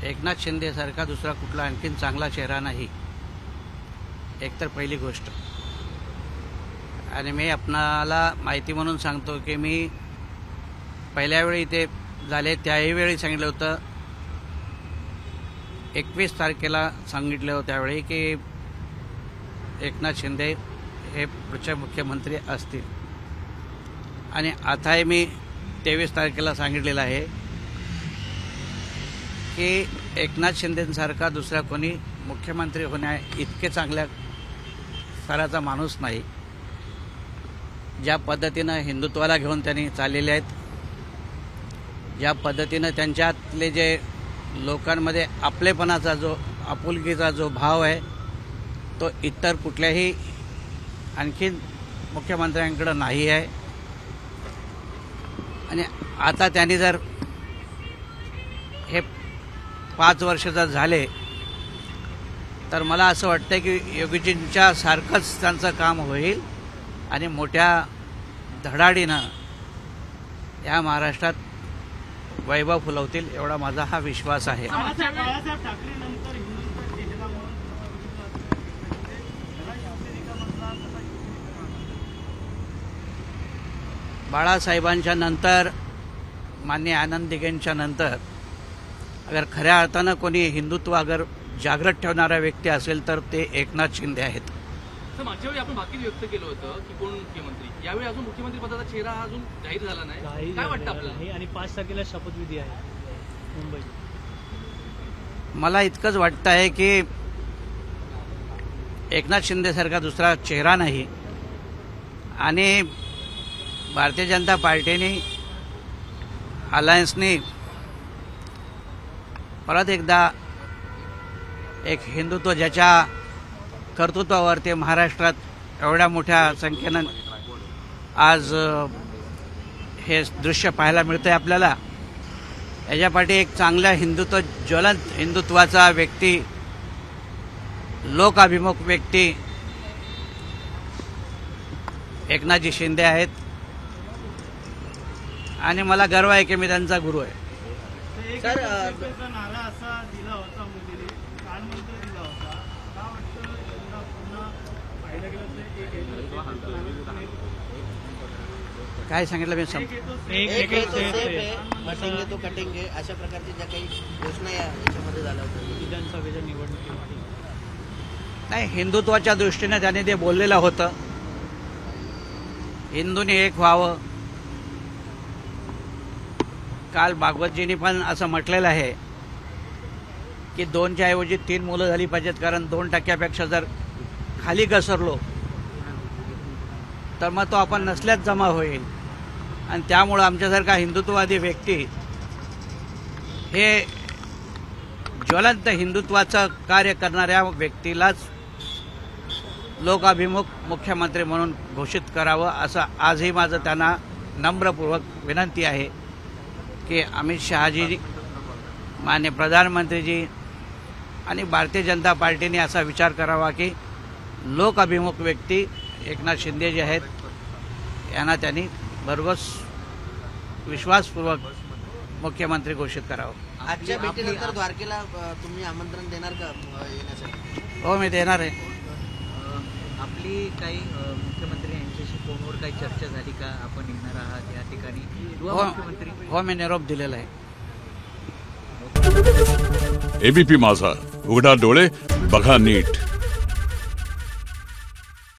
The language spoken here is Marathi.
एकनाथ शिंदे सारखा दुसरा कुठला आणखीन चांगला चेहरा नाही, एकतर पहिली गोष्ट. आणि मी आपणाला माहिती म्हणून सांगतो की मी पहिल्या वेळी इथे झाले त्याही वेळी सांगितलं होतं, 21 तारखेला सांगितलं होतं त्यावेळी की एकनाथ शिंदे हे पुढचे मुख्यमंत्री असतील. आणि आताही मी 23 तारखेला सांगितलेलं आहे की एकनाथ शिंदेसारखा दुसरा कोणी मुख्यमंत्री होण्या इतके चांगल्या स्तराचा माणूस नाही. ज्या पद्धतीनं हिंदुत्वाला घेऊन त्यांनी चाललेले आहेत, ज्या पद्धतीनं त्यांच्यातले जे लोकांमध्ये आपलेपणाचा जो आपुलकीचा जो भाव आहे तो इतर कुठल्याही आणखीन मुख्यमंत्र्यांकडे नाही आहे. आणि आता त्यांनी जर हे 5 वर्ष जर झाले तर मला असं वाटतं की योगीजींच्या सारखंच त्यांचं काम होईल आणि मोठ्या धडाडीनं या महाराष्ट्रात वैभव फुलवतील एवढा माझा हा विश्वास आहे. बाळासाहेबांच्या नंतर माननीय आनंद दिघेंच्या नंतर अगर खऱ्या अर्थानं कोणी हिंदुत्व अगर जागृत ठेवणारा व्यक्ती असेल तर ते एकनाथ शिंदे आहेत. मागच्या वेळी आपण बाकी व्यक्त केलं होतं की कोण मुख्यमंत्री, यावेळी अजून मुख्यमंत्री पदाचा चेहरा अजून जाहीर झाला नाही, काय वाटतं आपल्याला? आणि 5 तारखेला शपथविधी आहे मुंबईत. मला इतकंच वाटतं आहे की एकनाथ शिंदेसारखा दुसरा चेहरा नाही आणि भारतीय जनता पार्टीने अलायन्सने परत एकदा एक हिंदुत्व ज्याच्या कर्तृत्वावरती महाराष्ट्रात एवढ्या मोठ्या संख्येनं आज हे दृश्य पाहायला मिळतंय आपल्याला. याच्यापाठी एक चांगल्या हिंदुत्व ज्वलंत हिंदुत्वाचा व्यक्ती, लोकाभिमुख व्यक्ती एकनाथजी शिंदे आहेत आणि मला गर्व आहे की मी त्यांचा गुरु आहे. सर नारा असा दिला होता मोदीने, प्रधानमंत्री दिला होता, का वाटतं पुन्हा पाहिलं गेलं काय सांगितलं मी बसेंगे तो कटेंगे अशा प्रकारच्या ज्या काही घोषणा याच्यामध्ये झाल्या होत्या विधानसभेच्या निवडणुकीमध्ये? नाही, हिंदुत्वाच्या दृष्टीने त्याने ते बोललेलं होतं. हिंदूंनी एक व्हावं. काल भागवतजींनी पण असं म्हटलेलं आहे की 2च्या ऐवजी 3 मुलं झाली पाहिजेत, कारण 2% जर खाली घसरलो तर मग तो आपण नसल्यात जमा होईल. आणि त्यामुळं आमच्यासारखा हिंदुत्ववादी व्यक्ती हे ज्वलंत हिंदुत्वाचं कार्य करणाऱ्या व्यक्तीलाच लोकाभिमुख मुख्यमंत्री म्हणून घोषित करावं असं आजही माझं त्यांना नम्रपूर्वक विनंती आहे की अमित शहाजी, माननीय प्रधानमंत्रीजी आणि भारतीय जनता पार्टीने असा विचार करावा की लोकाभिमुख व्यक्ती एकनाथ शिंदे जे आहेत यांना त्यांनी भरघोस विश्वासपूर्वक मुख्यमंत्री घोषित करावं. आजच्या भेटीनंतर द्वारकेला तुम्ही आमंत्रण देणार का येण्यासाठी? हो, मी देणार आहे. आपली काही मुख्यमंत्री यांच्याशी फोनवर काही चर्चा झाली का? आपण येणार आहात या ठिकाणी? हो, मी निरोप दिलेला आहे. एबीपी माझा, उघडा डोळे बघा नीट.